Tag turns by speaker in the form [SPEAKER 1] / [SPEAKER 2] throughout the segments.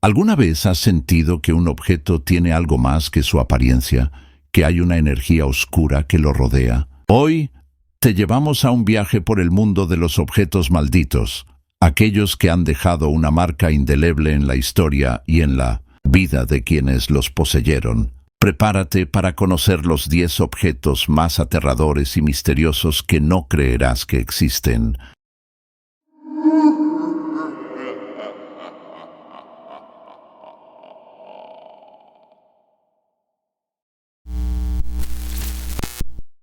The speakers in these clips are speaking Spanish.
[SPEAKER 1] ¿Alguna vez has sentido que un objeto tiene algo más que su apariencia, que hay una energía oscura que lo rodea? Hoy te llevamos a un viaje por el mundo de los objetos malditos, aquellos que han dejado una marca indeleble en la historia y en la vida de quienes los poseyeron. Prepárate para conocer los 10 objetos más aterradores y misteriosos que no creerás que existen.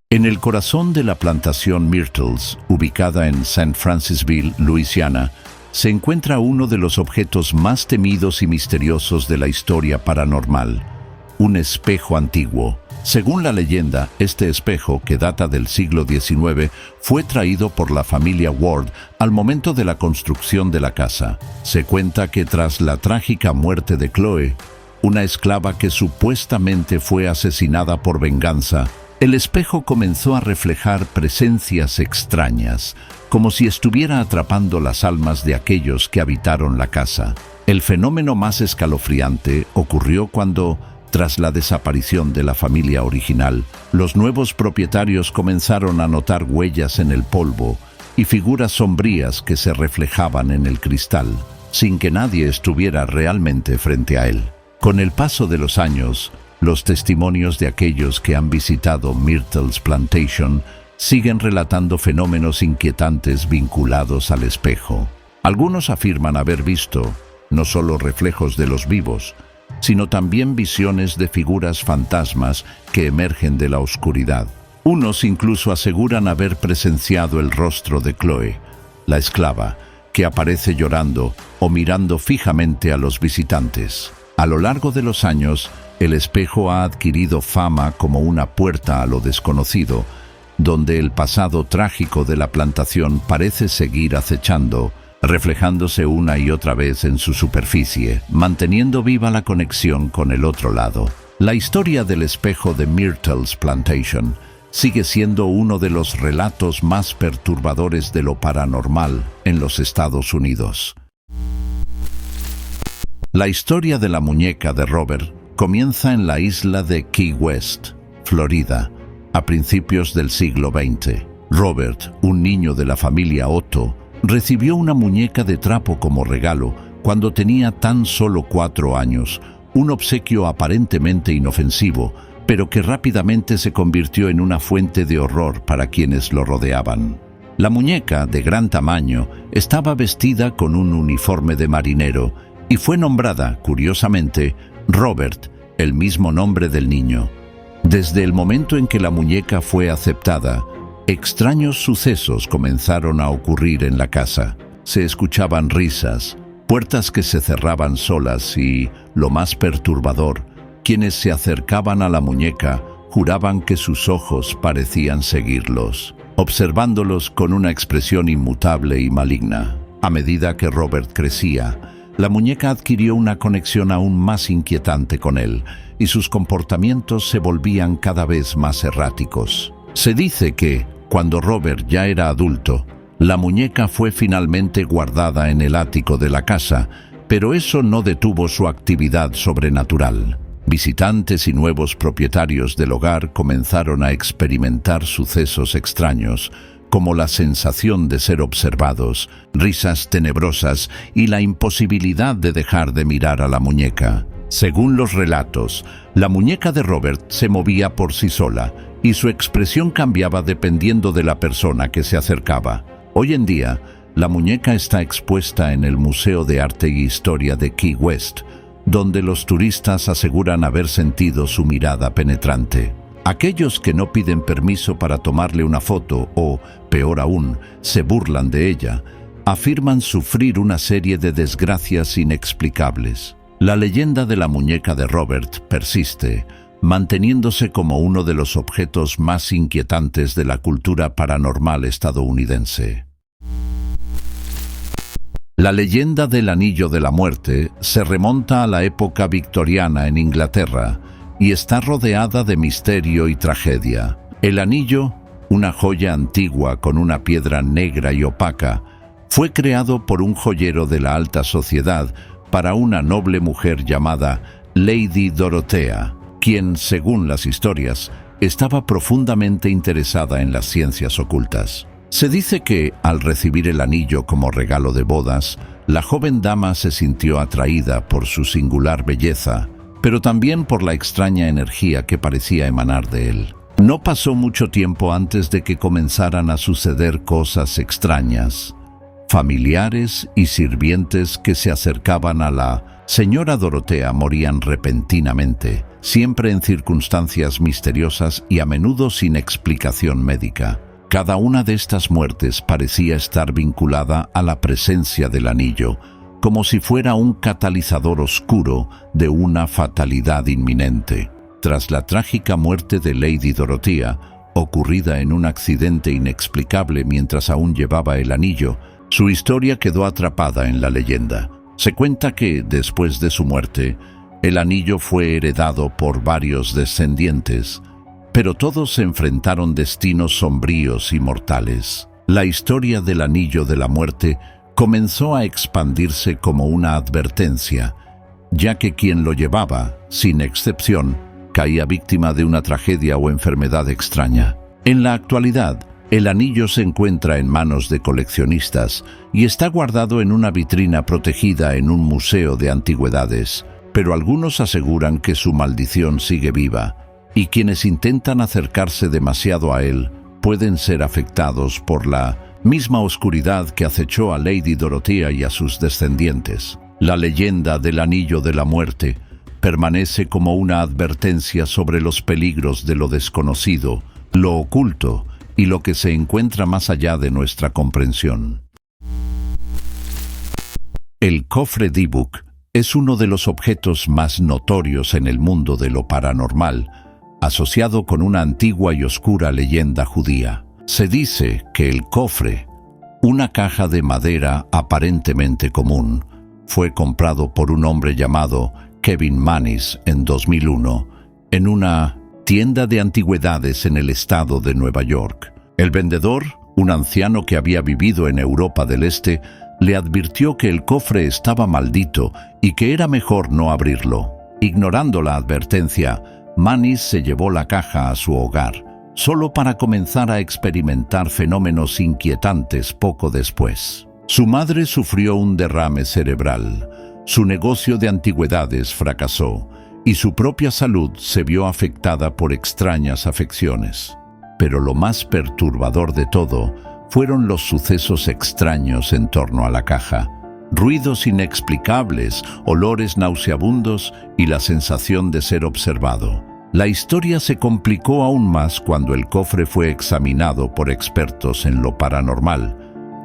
[SPEAKER 1] En el corazón de la plantación Myrtles, ubicada en St. Francisville, Luisiana, se encuentra uno de los objetos más temidos y misteriosos de la historia paranormal, un espejo antiguo. Según la leyenda, este espejo, que data del siglo XIX, fue traído por la familia Ward al momento de la construcción de la casa. Se cuenta que tras la trágica muerte de Chloe, una esclava que supuestamente fue asesinada por venganza, el espejo comenzó a reflejar presencias extrañas, como si estuviera atrapando las almas de aquellos que habitaron la casa. El fenómeno más escalofriante ocurrió cuando, tras la desaparición de la familia original, los nuevos propietarios comenzaron a notar huellas en el polvo y figuras sombrías que se reflejaban en el cristal, sin que nadie estuviera realmente frente a él. Con el paso de los años, los testimonios de aquellos que han visitado Myrtles Plantation siguen relatando fenómenos inquietantes vinculados al espejo. Algunos afirman haber visto no solo reflejos de los vivos, sino también visiones de figuras fantasmas que emergen de la oscuridad. Unos incluso aseguran haber presenciado el rostro de Chloe, la esclava, que aparece llorando o mirando fijamente a los visitantes. A lo largo de los años, el espejo ha adquirido fama como una puerta a lo desconocido, donde el pasado trágico de la plantación parece seguir acechando, reflejándose una y otra vez en su superficie, manteniendo viva la conexión con el otro lado. La historia del espejo de Myrtles Plantation sigue siendo uno de los relatos más perturbadores de lo paranormal en los Estados Unidos. La historia de la muñeca de Robert comienza en la isla de Key West, Florida, a principios del siglo XX. Robert, un niño de la familia Otto, recibió una muñeca de trapo como regalo cuando tenía tan solo 4 años, un obsequio aparentemente inofensivo, pero que rápidamente se convirtió en una fuente de horror para quienes lo rodeaban. La muñeca, de gran tamaño, estaba vestida con un uniforme de marinero y fue nombrada, curiosamente, Robert, el mismo nombre del niño. Desde el momento en que la muñeca fue aceptada, extraños sucesos comenzaron a ocurrir en la casa. Se escuchaban risas, puertas que se cerraban solas y, lo más perturbador, quienes se acercaban a la muñeca juraban que sus ojos parecían seguirlos, observándolos con una expresión inmutable y maligna. A medida que Robert crecía, la muñeca adquirió una conexión aún más inquietante con él, y sus comportamientos se volvían cada vez más erráticos. Se dice que, cuando Robert ya era adulto, la muñeca fue finalmente guardada en el ático de la casa, pero eso no detuvo su actividad sobrenatural. Visitantes y nuevos propietarios del hogar comenzaron a experimentar sucesos extraños, como la sensación de ser observados, risas tenebrosas y la imposibilidad de dejar de mirar a la muñeca. Según los relatos, la muñeca de Robert se movía por sí sola y su expresión cambiaba dependiendo de la persona que se acercaba. Hoy en día, la muñeca está expuesta en el Museo de Arte y Historia de Key West, donde los turistas aseguran haber sentido su mirada penetrante. Aquellos que no piden permiso para tomarle una foto o, peor aún, se burlan de ella, afirman sufrir una serie de desgracias inexplicables. La leyenda de la muñeca de Robert persiste, manteniéndose como uno de los objetos más inquietantes de la cultura paranormal estadounidense. La leyenda del Anillo de la Muerte se remonta a la época victoriana en Inglaterra y está rodeada de misterio y tragedia. El anillo, una joya antigua con una piedra negra y opaca, fue creado por un joyero de la alta sociedad para una noble mujer llamada Lady Dorothea, quien, según las historias, estaba profundamente interesada en las ciencias ocultas. Se dice que, al recibir el anillo como regalo de bodas, la joven dama se sintió atraída por su singular belleza, pero también por la extraña energía que parecía emanar de él. No pasó mucho tiempo antes de que comenzaran a suceder cosas extrañas. Familiares y sirvientes que se acercaban a la señora Dorothea morían repentinamente, siempre en circunstancias misteriosas y a menudo sin explicación médica. Cada una de estas muertes parecía estar vinculada a la presencia del anillo, como si fuera un catalizador oscuro de una fatalidad inminente. Tras la trágica muerte de Lady Dorothea, ocurrida en un accidente inexplicable mientras aún llevaba el anillo, su historia quedó atrapada en la leyenda. Se cuenta que, después de su muerte, el anillo fue heredado por varios descendientes, pero todos se enfrentaron destinos sombríos y mortales. La historia del anillo de la muerte comenzó a expandirse como una advertencia, ya que quien lo llevaba, sin excepción, caía víctima de una tragedia o enfermedad extraña. En la actualidad, el anillo se encuentra en manos de coleccionistas y está guardado en una vitrina protegida en un museo de antigüedades, pero algunos aseguran que su maldición sigue viva, y quienes intentan acercarse demasiado a él pueden ser afectados por la misma oscuridad que acechó a Lady Dorothea y a sus descendientes. La leyenda del anillo de la muerte permanece como una advertencia sobre los peligros de lo desconocido, lo oculto y lo que se encuentra más allá de nuestra comprensión. El cofre Dybbuk es uno de los objetos más notorios en el mundo de lo paranormal, asociado con una antigua y oscura leyenda judía. Se dice que el cofre, una caja de madera aparentemente común, fue comprado por un hombre llamado Kevin Mannis en 2001 en una tienda de antigüedades en el estado de Nueva York. El vendedor, un anciano que había vivido en Europa del Este, le advirtió que el cofre estaba maldito y que era mejor no abrirlo. Ignorando la advertencia, Mannis se llevó la caja a su hogar, solo para comenzar a experimentar fenómenos inquietantes poco después. Su madre sufrió un derrame cerebral, su negocio de antigüedades fracasó y su propia salud se vio afectada por extrañas afecciones. Pero lo más perturbador de todo fueron los sucesos extraños en torno a la caja. Ruidos inexplicables, olores nauseabundos y la sensación de ser observado. La historia se complicó aún más cuando el cofre fue examinado por expertos en lo paranormal,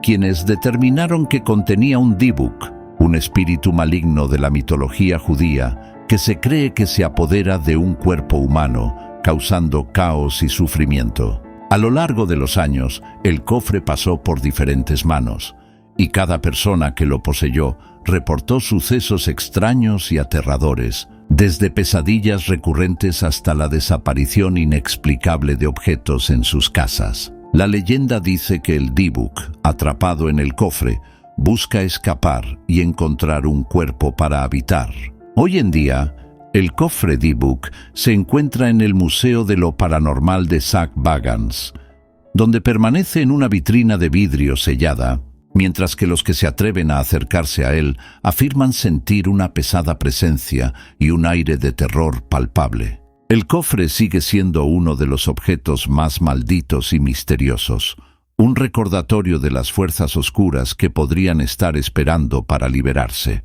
[SPEAKER 1] quienes determinaron que contenía un Dybbuk, un espíritu maligno de la mitología judía que se cree que se apodera de un cuerpo humano, causando caos y sufrimiento. A lo largo de los años, el cofre pasó por diferentes manos, y cada persona que lo poseyó reportó sucesos extraños y aterradores, desde pesadillas recurrentes hasta la desaparición inexplicable de objetos en sus casas. La leyenda dice que el Dybbuk, atrapado en el cofre, busca escapar y encontrar un cuerpo para habitar. Hoy en día, el cofre Dybbuk se encuentra en el Museo de lo Paranormal de Sack Bagans, donde permanece en una vitrina de vidrio sellada, mientras que los que se atreven a acercarse a él afirman sentir una pesada presencia y un aire de terror palpable. El cofre sigue siendo uno de los objetos más malditos y misteriosos, un recordatorio de las fuerzas oscuras que podrían estar esperando para liberarse.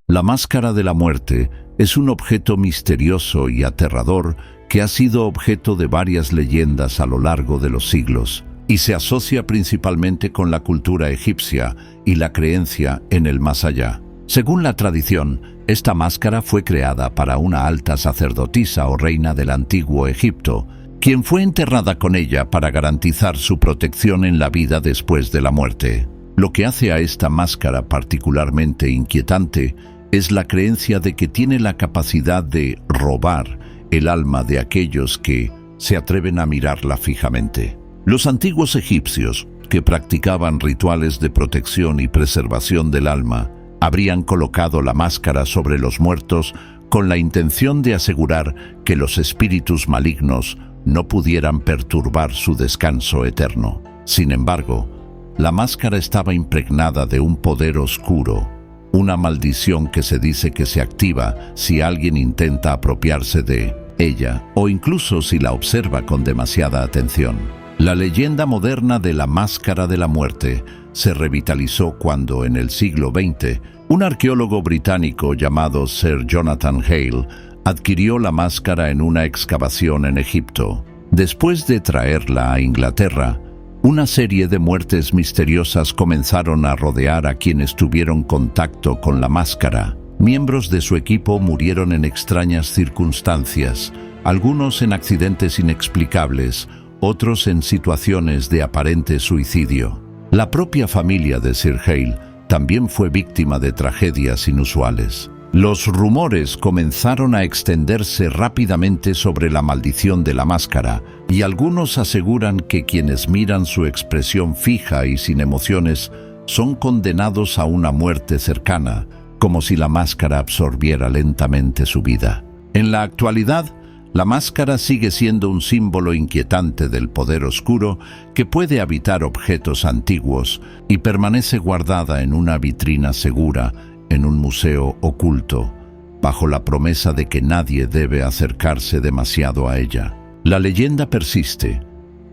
[SPEAKER 1] La máscara de la muerte es un objeto misterioso y aterrador que ha sido objeto de varias leyendas a lo largo de los siglos y se asocia principalmente con la cultura egipcia y la creencia en el más allá. Según la tradición, esta máscara fue creada para una alta sacerdotisa o reina del antiguo Egipto, quien fue enterrada con ella para garantizar su protección en la vida después de la muerte. Lo que hace a esta máscara particularmente inquietante es la creencia de que tiene la capacidad de robar el alma de aquellos que se atreven a mirarla fijamente. Los antiguos egipcios que practicaban rituales de protección y preservación del alma habrían colocado la máscara sobre los muertos con la intención de asegurar que los espíritus malignos no pudieran perturbar su descanso eterno. Sin embargo, la máscara estaba impregnada de un poder oscuro, una maldición que se dice que se activa si alguien intenta apropiarse de ella o incluso si la observa con demasiada atención. La leyenda moderna de la Máscara de la Muerte se revitalizó cuando, en el siglo XX, un arqueólogo británico llamado Sir Jonathan Hale adquirió la máscara en una excavación en Egipto. Después de traerla a Inglaterra, una serie de muertes misteriosas comenzaron a rodear a quienes tuvieron contacto con la máscara. Miembros de su equipo murieron en extrañas circunstancias, algunos en accidentes inexplicables, otros en situaciones de aparente suicidio. La propia familia de Sir Hale también fue víctima de tragedias inusuales. Los rumores comenzaron a extenderse rápidamente sobre la maldición de la máscara, y algunos aseguran que quienes miran su expresión fija y sin emociones son condenados a una muerte cercana, como si la máscara absorbiera lentamente su vida. En la actualidad, la máscara sigue siendo un símbolo inquietante del poder oscuro que puede habitar objetos antiguos y permanece guardada en una vitrina segura en un museo oculto, bajo la promesa de que nadie debe acercarse demasiado a ella. La leyenda persiste,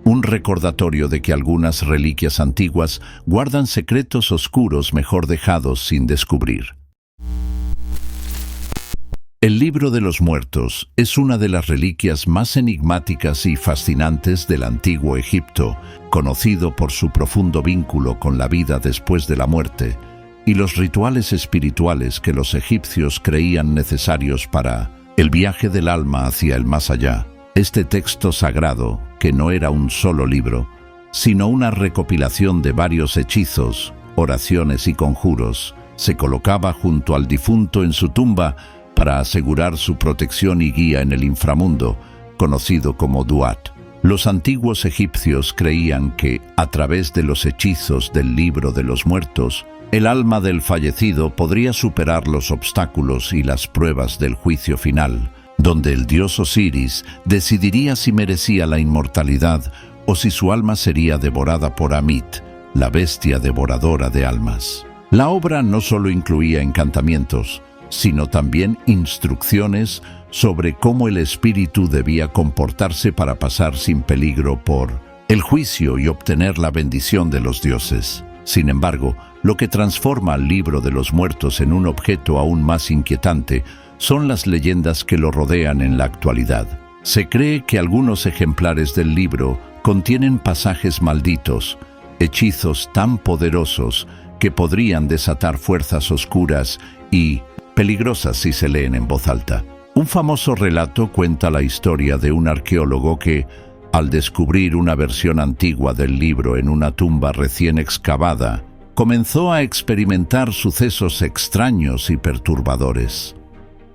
[SPEAKER 1] un recordatorio de que algunas reliquias antiguas guardan secretos oscuros mejor dejados sin descubrir. El Libro de los Muertos es una de las reliquias más enigmáticas y fascinantes del antiguo Egipto, conocido por su profundo vínculo con la vida después de la muerte y los rituales espirituales que los egipcios creían necesarios para el viaje del alma hacia el más allá. Este texto sagrado, que no era un solo libro, sino una recopilación de varios hechizos, oraciones y conjuros, se colocaba junto al difunto en su tumba para asegurar su protección y guía en el inframundo, conocido como Duat. Los antiguos egipcios creían que, a través de los hechizos del Libro de los Muertos, el alma del fallecido podría superar los obstáculos y las pruebas del juicio final, donde el dios Osiris decidiría si merecía la inmortalidad o si su alma sería devorada por Amit, la bestia devoradora de almas. La obra no solo incluía encantamientos, sino también instrucciones sobre cómo el espíritu debía comportarse para pasar sin peligro por el juicio y obtener la bendición de los dioses. Sin embargo, lo que transforma al Libro de los Muertos en un objeto aún más inquietante son las leyendas que lo rodean en la actualidad. Se cree que algunos ejemplares del libro contienen pasajes malditos, hechizos tan poderosos que podrían desatar fuerzas oscuras y peligrosas si se leen en voz alta. Un famoso relato cuenta la historia de un arqueólogo que, al descubrir una versión antigua del libro en una tumba recién excavada, comenzó a experimentar sucesos extraños y perturbadores.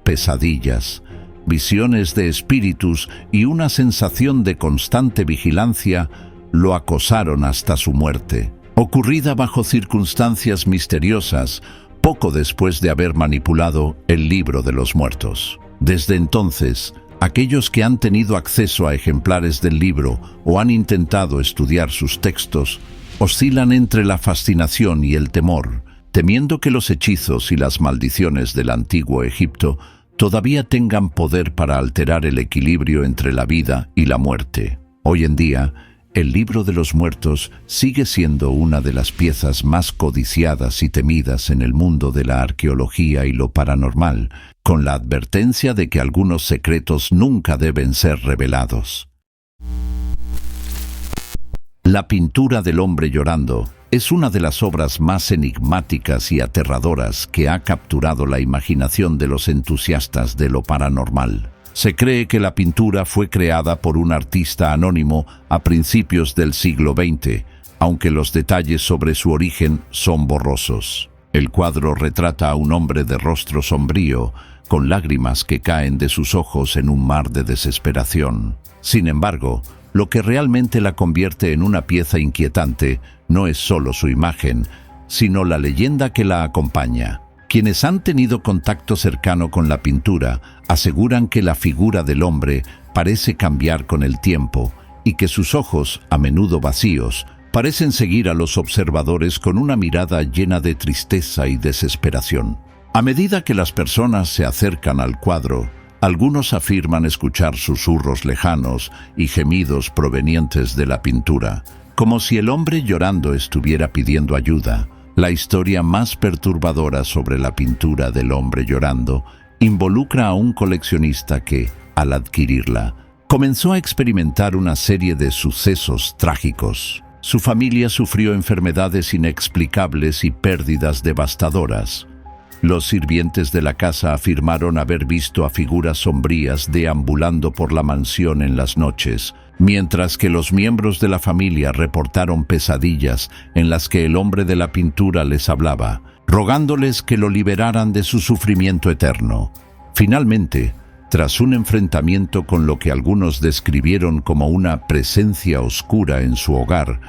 [SPEAKER 1] Pesadillas, visiones de espíritus y una sensación de constante vigilancia lo acosaron hasta su muerte, ocurrida bajo circunstancias misteriosas poco después de haber manipulado el Libro de los Muertos. Desde entonces, aquellos que han tenido acceso a ejemplares del libro o han intentado estudiar sus textos oscilan entre la fascinación y el temor, temiendo que los hechizos y las maldiciones del antiguo Egipto todavía tengan poder para alterar el equilibrio entre la vida y la muerte. Hoy en día, el Libro de los Muertos sigue siendo una de las piezas más codiciadas y temidas en el mundo de la arqueología y lo paranormal, con la advertencia de que algunos secretos nunca deben ser revelados. La pintura del hombre llorando es una de las obras más enigmáticas y aterradoras que ha capturado la imaginación de los entusiastas de lo paranormal. Se cree que la pintura fue creada por un artista anónimo a principios del siglo XX, aunque los detalles sobre su origen son borrosos. El cuadro retrata a un hombre de rostro sombrío, con lágrimas que caen de sus ojos en un mar de desesperación. Sin embargo, Lo que realmente la convierte en una pieza inquietante no es solo su imagen, sino la leyenda que la acompaña. Quienes han tenido contacto cercano con la pintura aseguran que la figura del hombre parece cambiar con el tiempo y que sus ojos, a menudo vacíos, parecen seguir a los observadores con una mirada llena de tristeza y desesperación. A medida que las personas se acercan al cuadro, algunos afirman escuchar susurros lejanos y gemidos provenientes de la pintura, como si el hombre llorando estuviera pidiendo ayuda. La historia más perturbadora sobre la pintura del hombre llorando involucra a un coleccionista que, al adquirirla, comenzó a experimentar una serie de sucesos trágicos. Su familia sufrió enfermedades inexplicables y pérdidas devastadoras. Los sirvientes de la casa afirmaron haber visto a figuras sombrías deambulando por la mansión en las noches, mientras que los miembros de la familia reportaron pesadillas en las que el hombre de la pintura les hablaba, rogándoles que lo liberaran de su sufrimiento eterno. Finalmente, tras un enfrentamiento con lo que algunos describieron como una presencia oscura en su hogar,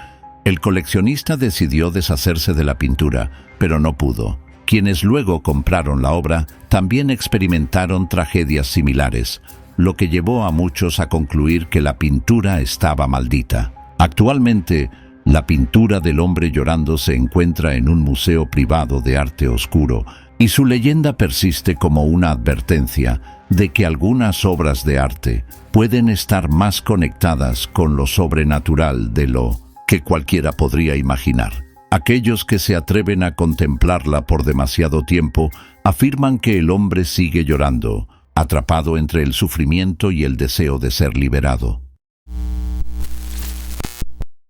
[SPEAKER 1] el coleccionista decidió deshacerse de la pintura, pero no pudo. Quienes luego compraron la obra también experimentaron tragedias similares, lo que llevó a muchos a concluir que la pintura estaba maldita. Actualmente, la pintura del hombre llorando se encuentra en un museo privado de arte oscuro y su leyenda persiste como una advertencia de que algunas obras de arte pueden estar más conectadas con lo sobrenatural de lo que cualquiera podría imaginar. Aquellos que se atreven a contemplarla por demasiado tiempo afirman que el hombre sigue llorando, atrapado entre el sufrimiento y el deseo de ser liberado.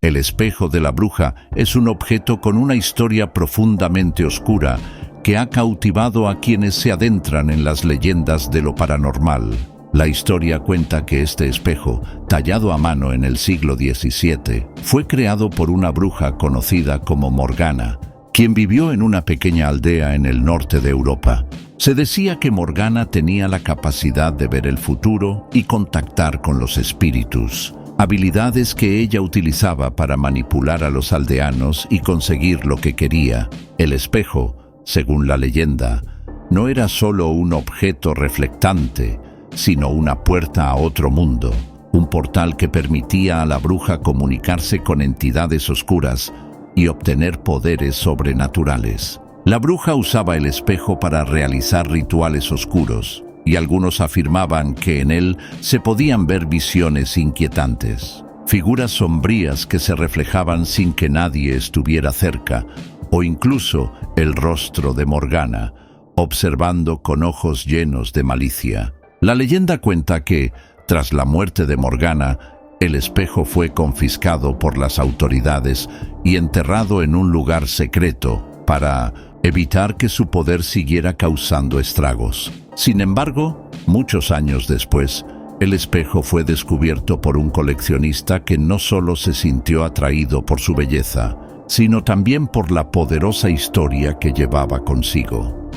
[SPEAKER 1] El espejo de la bruja es un objeto con una historia profundamente oscura que ha cautivado a quienes se adentran en las leyendas de lo paranormal. La historia cuenta que este espejo, tallado a mano en el siglo XVII, fue creado por una bruja conocida como Morgana, quien vivió en una pequeña aldea en el norte de Europa. Se decía que Morgana tenía la capacidad de ver el futuro y contactar con los espíritus, habilidades que ella utilizaba para manipular a los aldeanos y conseguir lo que quería. El espejo, según la leyenda, no era solo un objeto reflectante, sino una puerta a otro mundo, un portal que permitía a la bruja comunicarse con entidades oscuras y obtener poderes sobrenaturales. La bruja usaba el espejo para realizar rituales oscuros, y algunos afirmaban que en él se podían ver visiones inquietantes, figuras sombrías que se reflejaban sin que nadie estuviera cerca, o incluso el rostro de Morgana, observando con ojos llenos de malicia. La leyenda cuenta que, tras la muerte de Morgana, el espejo fue confiscado por las autoridades y enterrado en un lugar secreto para evitar que su poder siguiera causando estragos. Sin embargo, muchos años después, el espejo fue descubierto por un coleccionista que no solo se sintió atraído por su belleza, sino también por la poderosa historia que llevaba consigo.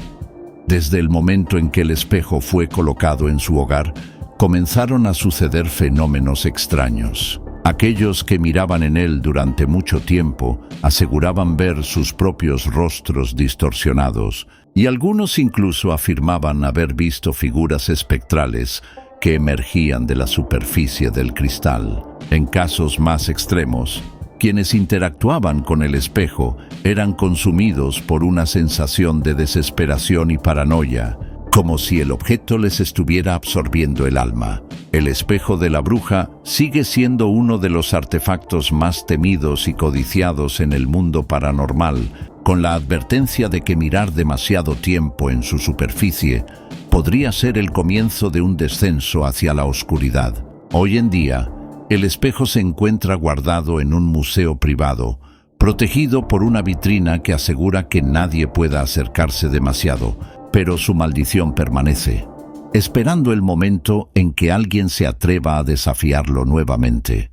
[SPEAKER 1] Desde el momento en que el espejo fue colocado en su hogar, comenzaron a suceder fenómenos extraños. Aquellos que miraban en él durante mucho tiempo aseguraban ver sus propios rostros distorsionados, y algunos incluso afirmaban haber visto figuras espectrales que emergían de la superficie del cristal. En casos más extremos, quienes interactuaban con el espejo eran consumidos por una sensación de desesperación y paranoia, como si el objeto les estuviera absorbiendo el alma. El espejo de la bruja sigue siendo uno de los artefactos más temidos y codiciados en el mundo paranormal, con la advertencia de que mirar demasiado tiempo en su superficie podría ser el comienzo de un descenso hacia la oscuridad. Hoy en día, el espejo se encuentra guardado en un museo privado, protegido por una vitrina que asegura que nadie pueda acercarse demasiado, pero su maldición permanece, esperando el momento en que alguien se atreva a desafiarlo nuevamente.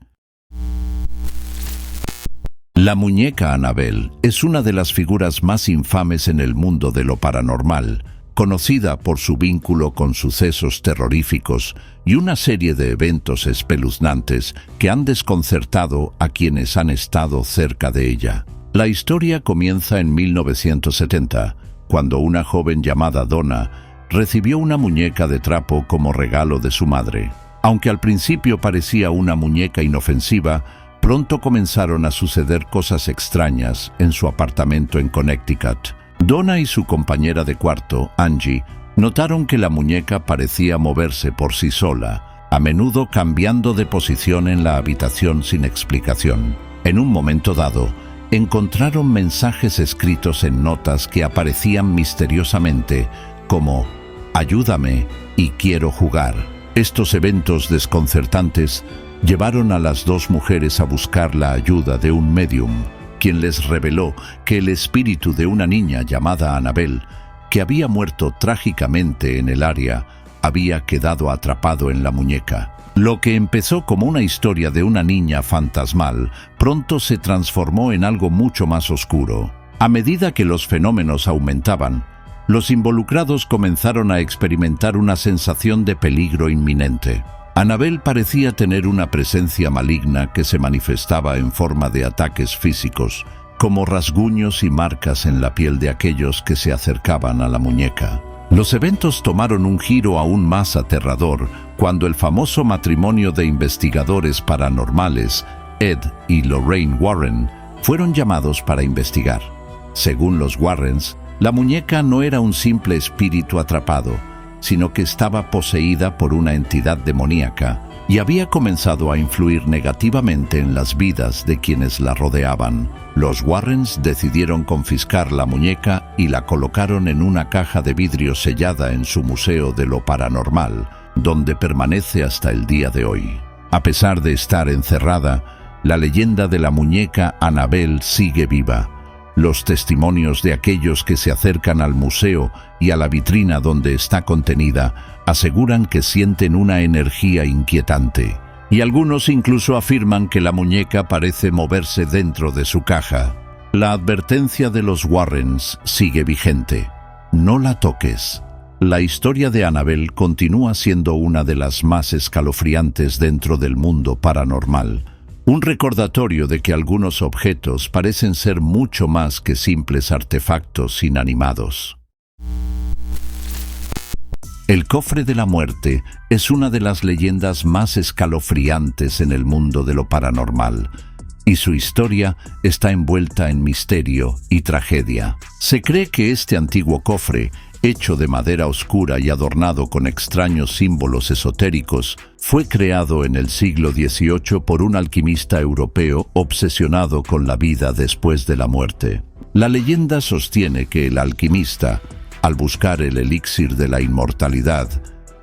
[SPEAKER 1] La muñeca Annabelle es una de las figuras más infames en el mundo de lo paranormal, conocida por su vínculo con sucesos terroríficos y una serie de eventos espeluznantes que han desconcertado a quienes han estado cerca de ella. La historia comienza en 1970, cuando una joven llamada Donna recibió una muñeca de trapo como regalo de su madre. Aunque al principio parecía una muñeca inofensiva, pronto comenzaron a suceder cosas extrañas en su apartamento en Connecticut. Donna y su compañera de cuarto, Angie, notaron que la muñeca parecía moverse por sí sola, a menudo cambiando de posición en la habitación sin explicación. En un momento dado, encontraron mensajes escritos en notas que aparecían misteriosamente como «Ayúdame y quiero jugar». Estos eventos desconcertantes llevaron a las dos mujeres a buscar la ayuda de un médium, quien les reveló que el espíritu de una niña llamada Annabelle, que había muerto trágicamente en el área, había quedado atrapado en la muñeca. Lo que empezó como una historia de una niña fantasmal, pronto se transformó en algo mucho más oscuro. A medida que los fenómenos aumentaban, los involucrados comenzaron a experimentar una sensación de peligro inminente. Annabelle parecía tener una presencia maligna que se manifestaba en forma de ataques físicos, como rasguños y marcas en la piel de aquellos que se acercaban a la muñeca. Los eventos tomaron un giro aún más aterrador cuando el famoso matrimonio de investigadores paranormales, Ed y Lorraine Warren, fueron llamados para investigar. Según los Warrens, la muñeca no era un simple espíritu atrapado, sino que estaba poseída por una entidad demoníaca y había comenzado a influir negativamente en las vidas de quienes la rodeaban. Los Warrens decidieron confiscar la muñeca y la colocaron en una caja de vidrio sellada en su Museo de lo Paranormal, donde permanece hasta el día de hoy. A pesar de estar encerrada, la leyenda de la muñeca Annabelle sigue viva. Los testimonios de aquellos que se acercan al museo y a la vitrina donde está contenida aseguran que sienten una energía inquietante, y algunos incluso afirman que la muñeca parece moverse dentro de su caja. La advertencia de los Warrens sigue vigente: no la toques. La historia de Annabelle continúa siendo una de las más escalofriantes dentro del mundo paranormal. Un recordatorio de que algunos objetos parecen ser mucho más que simples artefactos inanimados. El cofre de la muerte es una de las leyendas más escalofriantes en el mundo de lo paranormal, y su historia está envuelta en misterio y tragedia. Se cree que este antiguo cofre, hecho de madera oscura y adornado con extraños símbolos esotéricos, fue creado en el siglo XVIII por un alquimista europeo obsesionado con la vida después de la muerte. La leyenda sostiene que el alquimista, al buscar el elixir de la inmortalidad,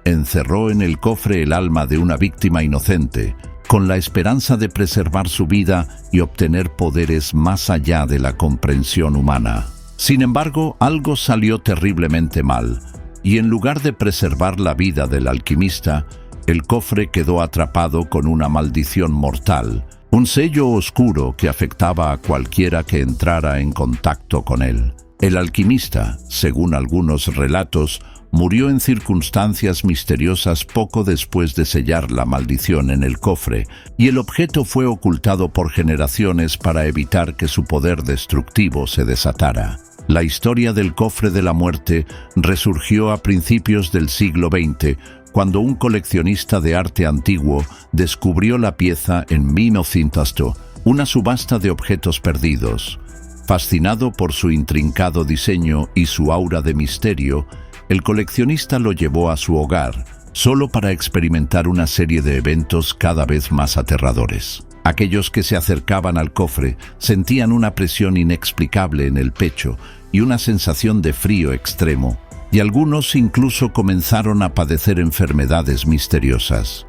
[SPEAKER 1] encerró en el cofre el alma de una víctima inocente, con la esperanza de preservar su vida y obtener poderes más allá de la comprensión humana. Sin embargo, algo salió terriblemente mal, y en lugar de preservar la vida del alquimista, el cofre quedó atrapado con una maldición mortal, un sello oscuro que afectaba a cualquiera que entrara en contacto con él. El alquimista, según algunos relatos, murió en circunstancias misteriosas poco después de sellar la maldición en el cofre, y el objeto fue ocultado por generaciones para evitar que su poder destructivo se desatara. La historia del cofre de la muerte resurgió a principios del siglo XX, cuando un coleccionista de arte antiguo descubrió la pieza en 1900, una subasta de objetos perdidos. Fascinado por su intrincado diseño y su aura de misterio, el coleccionista lo llevó a su hogar, solo para experimentar una serie de eventos cada vez más aterradores. Aquellos que se acercaban al cofre sentían una presión inexplicable en el pecho y una sensación de frío extremo, y algunos incluso comenzaron a padecer enfermedades misteriosas.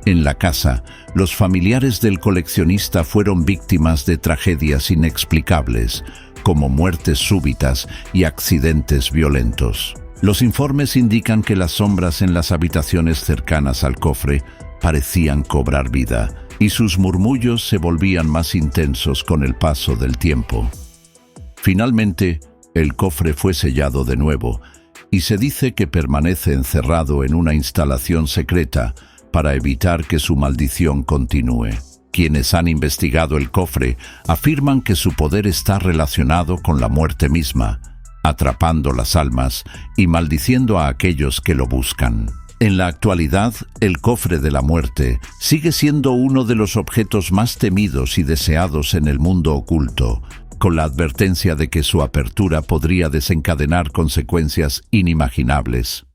[SPEAKER 1] En la casa, los familiares del coleccionista fueron víctimas de tragedias inexplicables, como muertes súbitas y accidentes violentos. Los informes indican que las sombras en las habitaciones cercanas al cofre parecían cobrar vida, y sus murmullos se volvían más intensos con el paso del tiempo. Finalmente, el cofre fue sellado de nuevo, y se dice que permanece encerrado en una instalación secreta para evitar que su maldición continúe. Quienes han investigado el cofre afirman que su poder está relacionado con la muerte misma, atrapando las almas y maldiciendo a aquellos que lo buscan. En la actualidad, el cofre de la muerte sigue siendo uno de los objetos más temidos y deseados en el mundo oculto, con la advertencia de que su apertura podría desencadenar consecuencias inimaginables.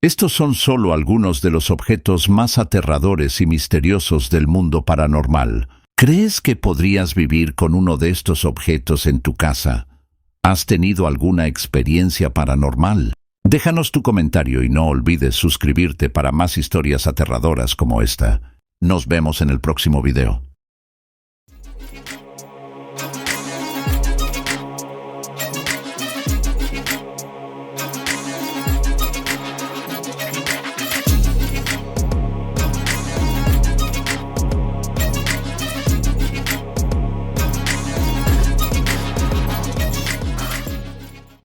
[SPEAKER 1] Estos son solo algunos de los objetos más aterradores y misteriosos del mundo paranormal. ¿Crees que podrías vivir con uno de estos objetos en tu casa? ¿Has tenido alguna experiencia paranormal? Déjanos tu comentario y no olvides suscribirte para más historias aterradoras como esta. Nos vemos en el próximo video.